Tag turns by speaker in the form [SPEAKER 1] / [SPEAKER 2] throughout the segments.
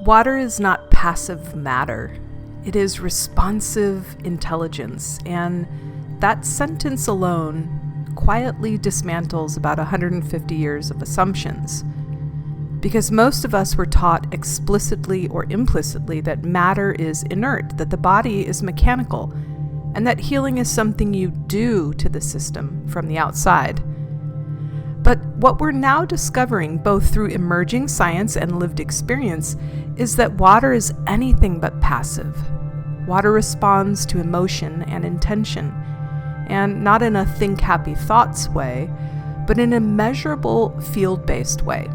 [SPEAKER 1] Water is not passive matter. It is responsive intelligence, and that sentence alone quietly dismantles about 150 years of assumptions. Because most of us were taught explicitly or implicitly that matter is inert, that the body is mechanical, and that healing is something you do to the system from the outside. But what we're now discovering, both through emerging science and lived experience, is that water is anything but passive. Water responds to emotion and intention, and not in a think happy thoughts way, but in a measurable field-based way.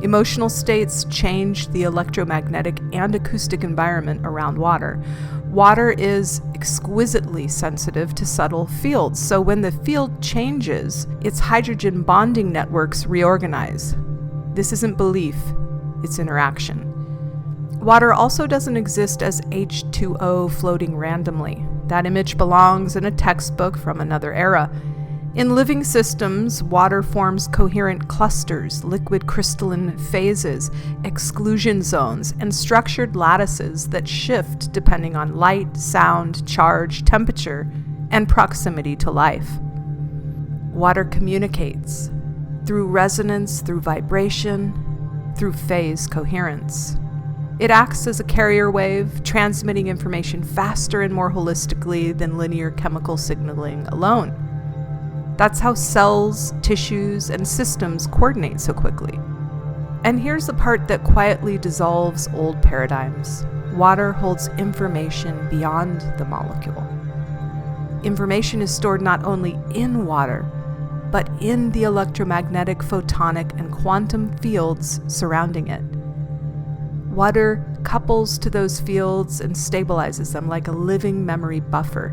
[SPEAKER 1] Emotional states change the electromagnetic and acoustic environment around water. Water is exquisitely sensitive to subtle fields, so when the field changes, its hydrogen bonding networks reorganize. This isn't belief, it's interaction. Water also doesn't exist as H2O floating randomly. That image belongs in a textbook from another era. In living systems, water forms coherent clusters, liquid crystalline phases, exclusion zones, and structured lattices that shift depending on light, sound, charge, temperature, and proximity to life. Water communicates through resonance, through vibration, through phase coherence. It acts as a carrier wave, transmitting information faster and more holistically than linear chemical signaling alone. That's how cells, tissues, and systems coordinate so quickly. And here's the part that quietly dissolves old paradigms. Water holds information beyond the molecule. Information is stored not only in water, but in the electromagnetic, photonic, and quantum fields surrounding it. Water couples to those fields and stabilizes them like a living memory buffer,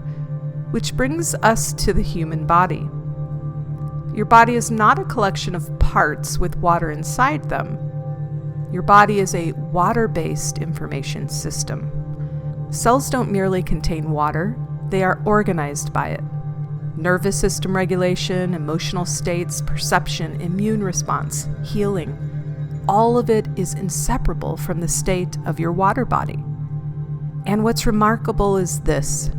[SPEAKER 1] which brings us to the human body. Your body is not a collection of parts with water inside them. Your body is a water-based information system. Cells don't merely contain water, they are organized by it. Nervous system regulation, emotional states, perception, immune response, healing, all of it is inseparable from the state of your water body. And what's remarkable is this.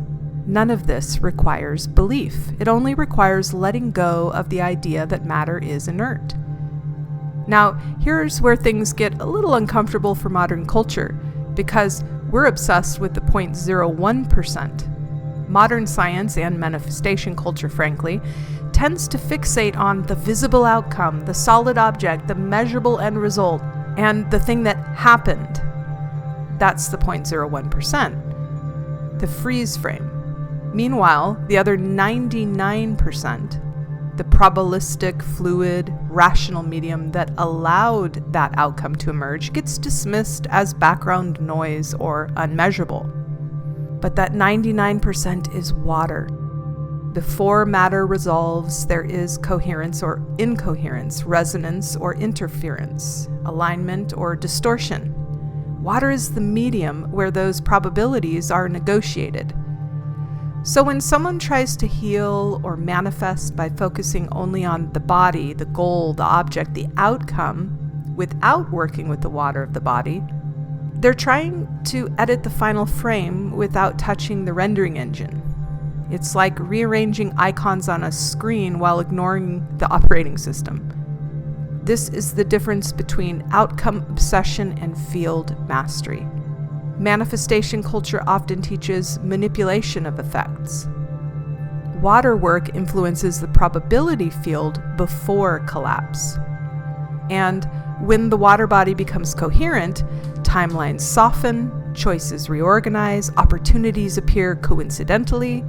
[SPEAKER 1] None of this requires belief. It only requires letting go of the idea that matter is inert. Now, here's where things get a little uncomfortable for modern culture, because we're obsessed with the 0.01%. Modern science and manifestation culture, frankly, tends to fixate on the visible outcome, the solid object, the measurable end result, and the thing that happened. That's the 0.01%, the freeze frame. Meanwhile, the other 99%, the probabilistic, fluid, rational medium that allowed that outcome to emerge, gets dismissed as background noise or unmeasurable. But that 99% is water. Before matter resolves, there is coherence or incoherence, resonance or interference, alignment or distortion. Water is the medium where those probabilities are negotiated. So when someone tries to heal or manifest by focusing only on the body, the goal, the object, the outcome, without working with the water of the body, they're trying to edit the final frame without touching the rendering engine. It's like rearranging icons on a screen while ignoring the operating system. This is the difference between outcome obsession and field mastery. Manifestation culture often teaches manipulation of effects. Water work influences the probability field before collapse. And when the water body becomes coherent, timelines soften, choices reorganize, opportunities appear coincidentally,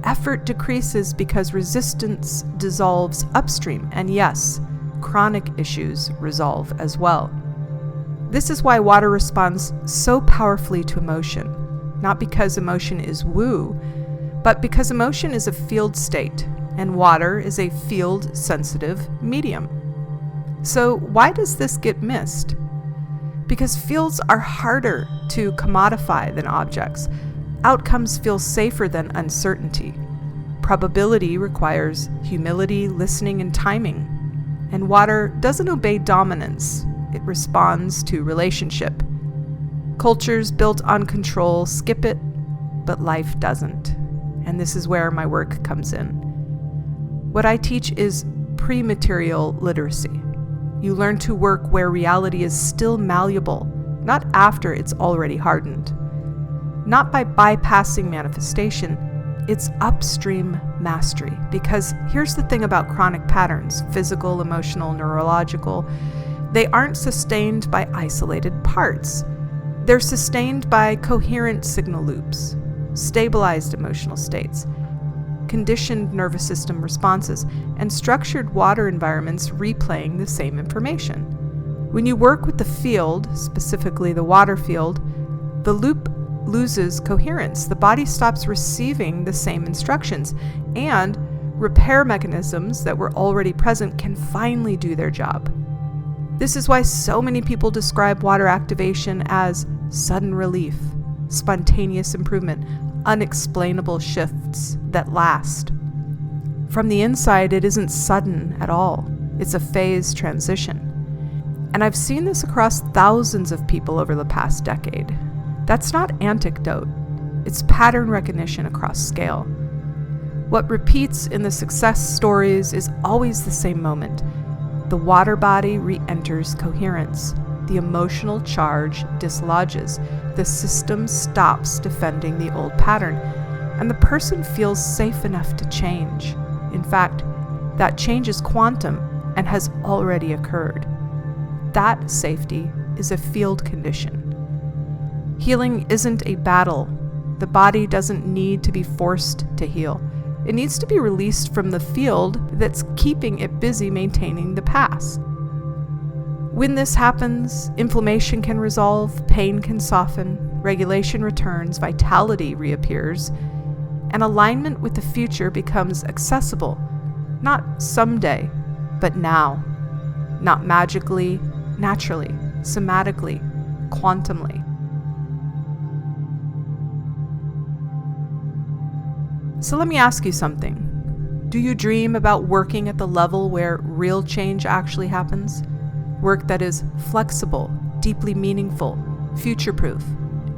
[SPEAKER 1] effort decreases because resistance dissolves upstream, and yes, chronic issues resolve as well. This is why water responds so powerfully to emotion, not because emotion is woo, but because emotion is a field state, and water is a field-sensitive medium. So why does this get missed? Because fields are harder to commodify than objects. Outcomes feel safer than uncertainty. Probability requires humility, listening, and timing. And water doesn't obey dominance. It responds to relationship. Cultures built on control skip it, but life doesn't. And this is where my work comes in. What I teach is pre-material literacy. You learn to work where reality is still malleable, not after it's already hardened. Not by bypassing manifestation, it's upstream mastery. Because here's the thing about chronic patterns, physical, emotional, neurological, they aren't sustained by isolated parts. They're sustained by coherent signal loops, stabilized emotional states, conditioned nervous system responses, and structured water environments replaying the same information. When you work with the field, specifically the water field, the loop loses coherence. The body stops receiving the same instructions, and repair mechanisms that were already present can finally do their job. This is why so many people describe water activation as sudden relief, spontaneous improvement, unexplainable shifts that last. From the inside, it isn't sudden at all. It's a phase transition. And I've seen this across thousands of people over the past decade. That's not anecdote. It's pattern recognition across scale. What repeats in the success stories is always the same moment. The water body re-enters coherence. The emotional charge dislodges. The system stops defending the old pattern, and the person feels safe enough to change. In fact, that change is quantum and has already occurred. That safety is a field condition. Healing isn't a battle. The body doesn't need to be forced to heal. It needs to be released from the field that's keeping it busy maintaining the past. When this happens, inflammation can resolve, pain can soften, regulation returns, vitality reappears, and alignment with the future becomes accessible, not someday, but now. Not magically, naturally, somatically, quantumly. So let me ask you something. Do you dream about working at the level where real change actually happens? Work that is flexible, deeply meaningful, future-proof,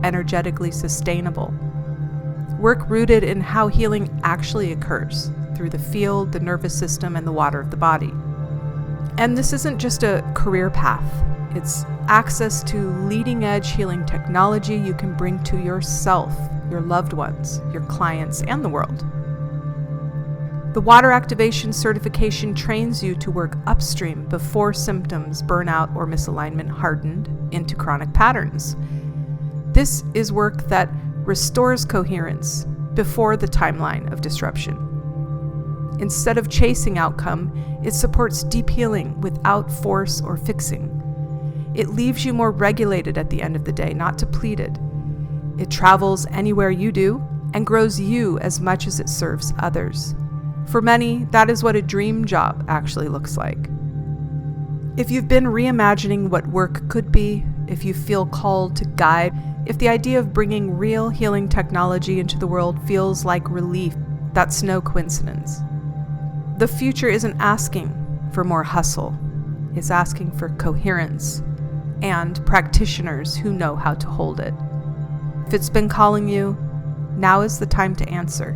[SPEAKER 1] energetically sustainable. Work rooted in how healing actually occurs, through the field, the nervous system, and the water of the body. And this isn't just a career path. It's access to leading-edge healing technology you can bring to yourself, your loved ones, your clients, and the world. The water activation certification trains you to work upstream before symptoms, burnout, or misalignment hardened into chronic patterns. This is work that restores coherence before the timeline of disruption. Instead of chasing outcome, it supports deep healing without force or fixing. It leaves you more regulated at the end of the day, not depleted. It travels anywhere you do and grows you as much as it serves others. For many, that is what a dream job actually looks like. If you've been reimagining what work could be, if you feel called to guide, if the idea of bringing real healing technology into the world feels like relief, that's no coincidence. The future isn't asking for more hustle. It's asking for coherence and practitioners who know how to hold it. If it's been calling you, now is the time to answer.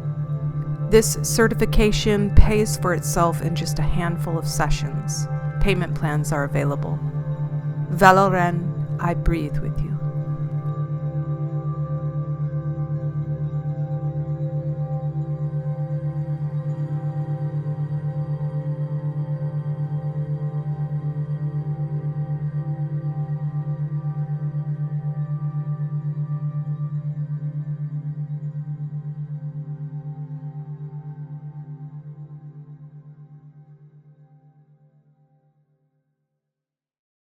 [SPEAKER 1] This certification pays for itself in just a handful of sessions. Payment plans are available. Valoren, I breathe with you.